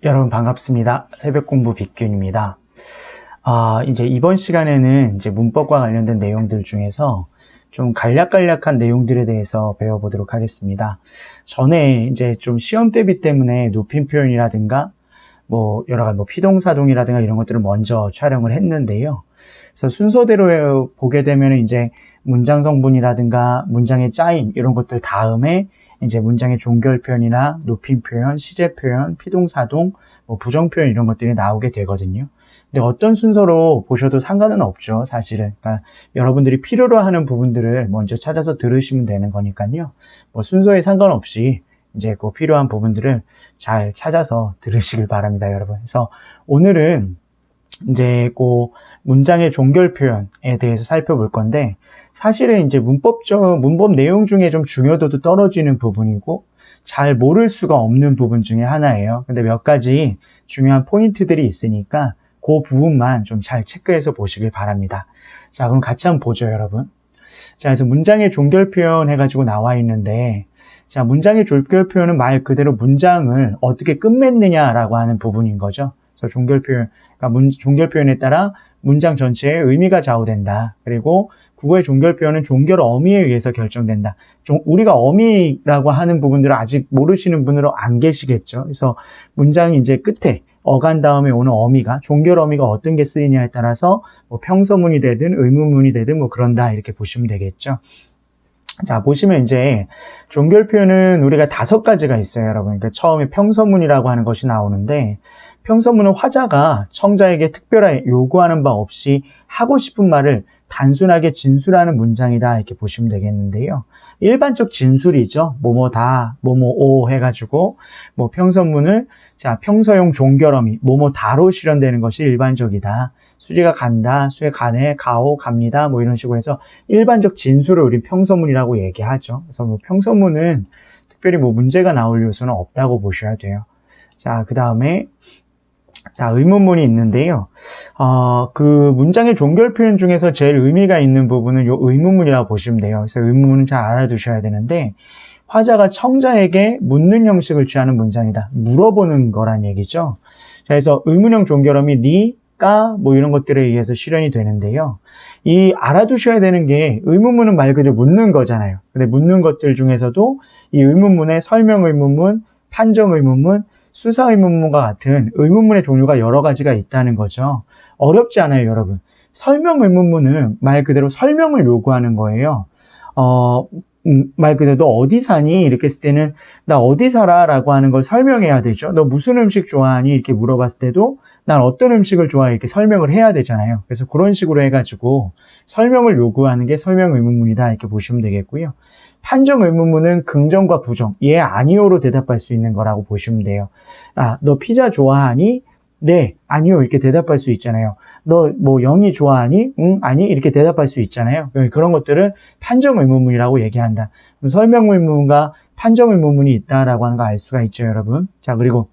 여러분 반갑습니다. 새벽공부 빅균입니다. 이제 이번 시간에는 이제 문법과 관련된 내용들 중에서 좀 간략간략한 내용들에 대해서 배워보도록 하겠습니다. 전에 이제 좀 시험 대비 때문에 높임 표현이라든가 여러 가지 피동사동이라든가 이런 것들을 먼저 촬영을 했는데요. 그래서 순서대로 보게 되면 이제 문장 성분이라든가 문장의 짜임 이런 것들 다음에 이제 문장의 종결 표현이나 높임 표현, 시제 표현, 피동사동, 부정 표현 이런 것들이 나오게 되거든요. 근데 어떤 순서로 보셔도 상관은 없죠, 사실은. 그러니까 여러분들이 필요로 하는 부분들을 먼저 찾아서 들으시면 되는 거니까요. 순서에 상관없이 이제 그 필요한 부분들을 잘 찾아서 들으시길 바랍니다, 여러분. 그래서 오늘은 이제 그 문장의 종결 표현에 대해서 살펴볼 건데, 사실은 이제 문법 내용 중에 좀 중요도도 떨어지는 부분이고 잘 모를 수가 없는 부분 중에 하나예요. 근데 몇 가지 중요한 포인트들이 있으니까 그 부분만 좀 잘 체크해서 보시길 바랍니다. 자, 그럼 같이 한번 보죠, 여러분. 자, 그래서 문장의 종결 표현 해가지고 나와 있는데, 자, 문장의 종결 표현은 말 그대로 문장을 어떻게 끝맺느냐라고 하는 부분인 거죠. 그래서 종결 표현, 그러니까 종결 표현에 따라 문장 전체의 의미가 좌우된다. 그리고 국어의 종결 표현은 종결 어미에 의해서 결정된다. 우리가 어미라고 하는 부분들을 아직 모르시는 분들은 안 계시겠죠. 그래서 문장이 이제 끝에 어간 다음에 오는 어미가, 종결 어미가 어떤 게 쓰이냐에 따라서 평서문이 되든 의문문이 되든 그런다 이렇게 보시면 되겠죠. 자, 보시면 이제 종결 표현은 우리가 5가지가 있어요, 여러분. 그러니까 처음에 평서문이라고 하는 것이 나오는데, 평서문은 화자가 청자에게 특별하게 요구하는 바 없이 하고 싶은 말을 단순하게 진술하는 문장이다 이렇게 보시면 되겠는데요. 일반적 진술이죠. 뭐뭐다, 뭐뭐오 해가지고 평서문을 자 평서용 종결어미 뭐뭐다로 실현되는 것이 일반적이다. 수지가 간다, 수에 가네, 가오, 갑니다 이런 식으로 해서 일반적 진술을 우리 평서문이라고 얘기하죠. 그래서 평서문은 특별히 문제가 나올 요소는 없다고 보셔야 돼요. 자, 그 다음에 자, 의문문이 있는데요. 그 문장의 종결 표현 중에서 제일 의미가 있는 부분은 요 의문문이라고 보시면 돼요. 그래서 의문문은 잘 알아두셔야 되는데, 화자가 청자에게 묻는 형식을 취하는 문장이다. 물어보는 거란 얘기죠. 자, 그래서 의문형 종결어미 니, 까, 이런 것들에 의해서 실현이 되는데요. 이 알아두셔야 되는 게 의문문은 말 그대로 묻는 거잖아요. 근데 묻는 것들 중에서도 이 의문문의 설명 의문문, 판정 의문문, 수사 의문문과 같은 의문문의 종류가 여러 가지가 있다는 거죠. 어렵지 않아요, 여러분. 설명 의문문은 말 그대로 설명을 요구하는 거예요. 말 그대로 너 어디 사니? 이렇게 했을 때는 나 어디 살아? 라고 하는 걸 설명해야 되죠. 너 무슨 음식 좋아하니? 이렇게 물어봤을 때도 난 어떤 음식을 좋아해? 이렇게 설명을 해야 되잖아요. 그래서 그런 식으로 해가지고 설명을 요구하는 게 설명 의문문이다 이렇게 보시면 되겠고요. 판정 의문문은 긍정과 부정, 예, 아니요로 대답할 수 있는 거라고 보시면 돼요. 너 피자 좋아하니? 네, 아니요 이렇게 대답할 수 있잖아요. 너 영희 좋아하니? 응, 아니 이렇게 대답할 수 있잖아요. 그런 것들을 판정 의문문이라고 얘기한다. 설명 의문문과 판정 의문문이 있다라고 하는 거 알 수가 있죠, 여러분. 자, 그리고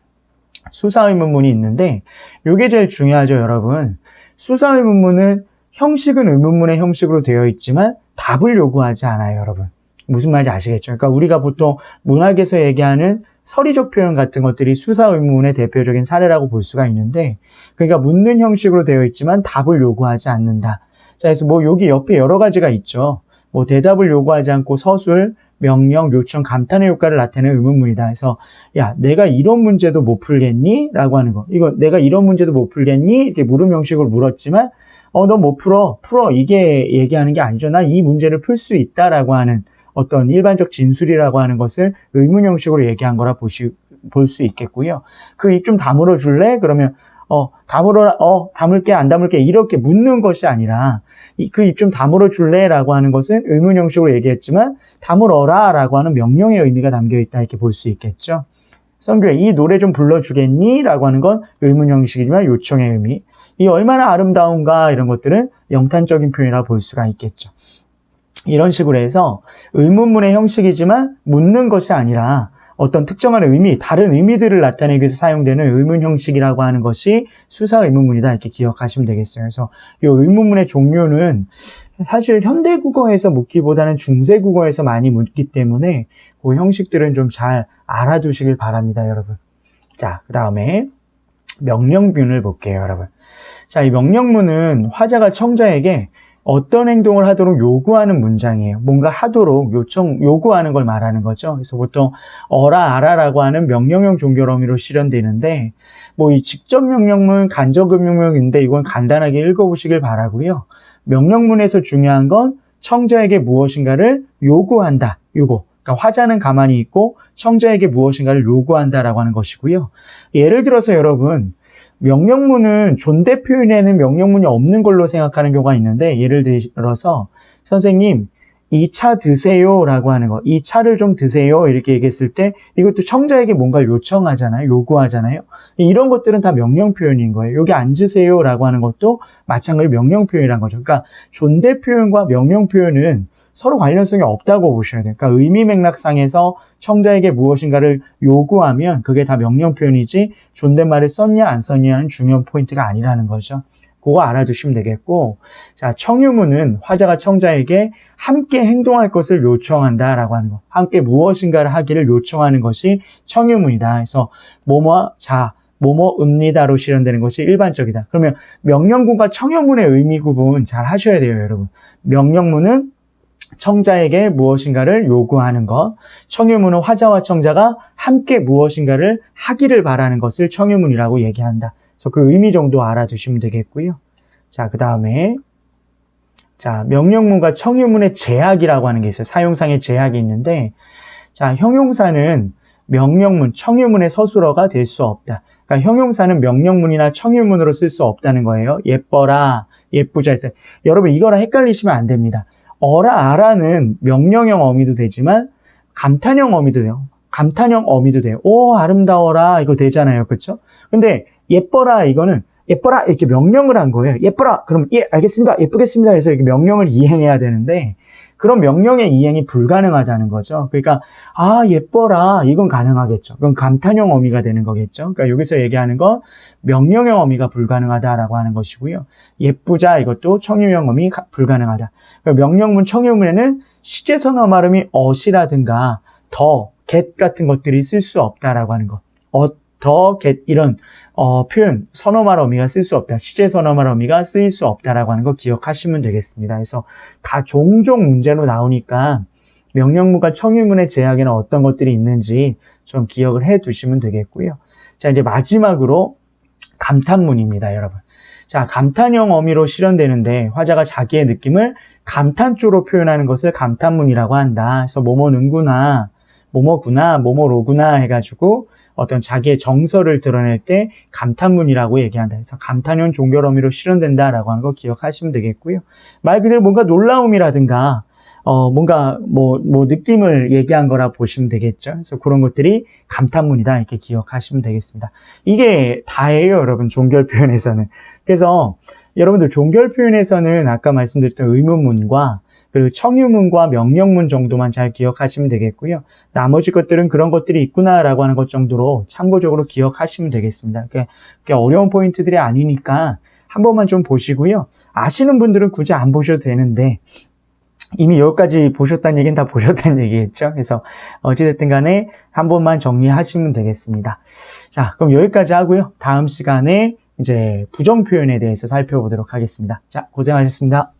수사 의문문이 있는데 이게 제일 중요하죠, 여러분. 수사 의문문은 형식은 의문문의 형식으로 되어 있지만 답을 요구하지 않아요, 여러분. 무슨 말인지 아시겠죠? 그러니까 우리가 보통 문학에서 얘기하는 서리적 표현 같은 것들이 수사 의문문의 대표적인 사례라고 볼 수가 있는데, 그러니까 묻는 형식으로 되어 있지만 답을 요구하지 않는다. 자, 그래서 여기 옆에 여러 가지가 있죠. 대답을 요구하지 않고 서술, 명령, 요청, 감탄의 효과를 나타내는 의문문이다. 그래서 야, 내가 이런 문제도 못 풀겠니? 라고 하는 거. 이거 내가 이런 문제도 못 풀겠니? 이렇게 물음 형식으로 물었지만 너 못 풀어. 이게 얘기하는 게 아니죠. 난 이 문제를 풀 수 있다라고 하는 어떤 일반적 진술이라고 하는 것을 의문 형식으로 얘기한 거라 볼 수 있겠고요. 그 입 좀 다물어 줄래? 그러면 다물게 안 다물게 이렇게 묻는 것이 아니라 그 입 좀 다물어 줄래? 라고 하는 것은 의문 형식으로 얘기했지만 다물어라 라고 하는 명령의 의미가 담겨 있다 이렇게 볼 수 있겠죠. 성규야, 이 노래 좀 불러주겠니? 라고 하는 건 의문 형식이지만 요청의 의미. 이 얼마나 아름다운가 이런 것들은 영탄적인 표현이라고 볼 수가 있겠죠. 이런 식으로 해서 의문문의 형식이지만 묻는 것이 아니라 어떤 특정한 의미, 다른 의미들을 나타내기 위해서 사용되는 의문 형식이라고 하는 것이 수사 의문문이다 이렇게 기억하시면 되겠어요. 그래서 이 의문문의 종류는 사실 현대 국어에서 묻기보다는 중세 국어에서 많이 묻기 때문에 그 형식들은 좀 잘 알아두시길 바랍니다, 여러분. 자, 그 다음에 명령문을 볼게요, 여러분. 자, 이 명령문은 화자가 청자에게 어떤 행동을 하도록 요구하는 문장이에요. 뭔가 하도록 요구하는 걸 말하는 거죠. 그래서 보통 어라, 아라라고 하는 명령형 종결 어미로 실현되는데, 뭐 이 직접 명령문, 간접 명령문인데 이건 간단하게 읽어보시길 바라고요. 명령문에서 중요한 건 청자에게 무엇인가를 요구한다. 그러니까 화자는 가만히 있고 청자에게 무엇인가를 요구한다라고 하는 것이고요. 예를 들어서 여러분, 명령문은 존대 표현에는 명령문이 없는 걸로 생각하는 경우가 있는데, 예를 들어서 선생님 이 차 드세요 라고 하는 거, 이 차를 좀 드세요 이렇게 얘기했을 때 이것도 청자에게 뭔가를 요청하잖아요. 요구하잖아요. 이런 것들은 다 명령 표현인 거예요. 여기 앉으세요 라고 하는 것도 마찬가지로 명령 표현이란 거죠. 그러니까 존대 표현과 명령 표현은 서로 관련성이 없다고 보셔야 돼요. 그러니까 의미 맥락상에서 청자에게 무엇인가를 요구하면 그게 다 명령 표현이지 존댓말을 썼냐 안 썼냐는 중요한 포인트가 아니라는 거죠. 그거 알아두시면 되겠고, 자, 청유문은 화자가 청자에게 함께 행동할 것을 요청한다라고 하는 거, 함께 무엇인가를 하기를 요청하는 것이 청유문이다. 그래서 뭐뭐읍니다로 실현되는 것이 일반적이다. 그러면 명령문과 청유문의 의미 구분 잘 하셔야 돼요, 여러분. 명령문은 청자에게 무엇인가를 요구하는 것, 청유문은 화자와 청자가 함께 무엇인가를 하기를 바라는 것을 청유문이라고 얘기한다. 그래서 그 의미 정도 알아두시면 되겠고요. 자, 그 다음에 자, 명령문과 청유문의 제약이라고 하는 게 있어요. 사용상의 제약이 있는데, 자, 형용사는 명령문, 청유문의 서술어가 될 수 없다. 그러니까 형용사는 명령문이나 청유문으로 쓸 수 없다는 거예요. 예뻐라, 예쁘자 했을 때. 여러분 이거랑 헷갈리시면 안 됩니다. 어라, 아라는 명령형 어미도 되지만 감탄형 어미도 돼요. 감탄형 어미도 돼요. 오, 아름다워라 이거 되잖아요. 그렇죠? 근데 예뻐라 이거는 예뻐라 이렇게 명령을 한 거예요. 예뻐라 그럼 예 알겠습니다. 예쁘겠습니다. 해서 이렇게 명령을 이행해야 되는데 그런 명령의 이행이 불가능하다는 거죠. 그러니까 아 예뻐라 이건 가능하겠죠. 그건 감탄형 어미가 되는 거겠죠. 그러니까 여기서 얘기하는 건 명령형 어미가 불가능하다라고 하는 것이고요. 예쁘자 이것도 청유형 어미 불가능하다. 그러니까 명령문 청유문에는 시제선어 말음이 어시라든가 더, get 같은 것들이 쓸 수 없다라고 하는 것. 더, get 이런 표현, 선어말 어미가 쓸 수 없다. 시제 선어말 어미가 쓰일 수 없다라고 하는 거 기억하시면 되겠습니다. 그래서 다 종종 문제로 나오니까 명령문과 청유문의 제약에는 어떤 것들이 있는지 좀 기억을 해 두시면 되겠고요. 자, 이제 마지막으로 감탄문입니다, 여러분. 자, 감탄형 어미로 실현되는데 화자가 자기의 느낌을 감탄조로 표현하는 것을 감탄문이라고 한다. 그래서 뭐뭐는구나, 뭐뭐구나, 뭐뭐로구나 해가지고 어떤 자기의 정서를 드러낼 때 감탄문이라고 얘기한다. 그래서 감탄형 종결 어미로 실현된다라고 하는 거 기억하시면 되겠고요. 말 그대로 뭔가 놀라움이라든가 뭔가 느낌을 얘기한 거라 보시면 되겠죠. 그래서 그런 것들이 감탄문이다 이렇게 기억하시면 되겠습니다. 이게 다예요, 여러분. 종결 표현에서는. 그래서 여러분들 종결 표현에서는 아까 말씀드렸던 의문문과 그리고 청유문과 명령문 정도만 잘 기억하시면 되겠고요. 나머지 것들은 그런 것들이 있구나라고 하는 것 정도로 참고적으로 기억하시면 되겠습니다. 그게 어려운 포인트들이 아니니까 한 번만 좀 보시고요. 아시는 분들은 굳이 안 보셔도 되는데 이미 여기까지 보셨다는 얘기는 다 보셨다는 얘기겠죠. 그래서 어찌됐든 간에 한 번만 정리하시면 되겠습니다. 자, 그럼 여기까지 하고요. 다음 시간에 이제 부정 표현에 대해서 살펴보도록 하겠습니다. 자, 고생하셨습니다.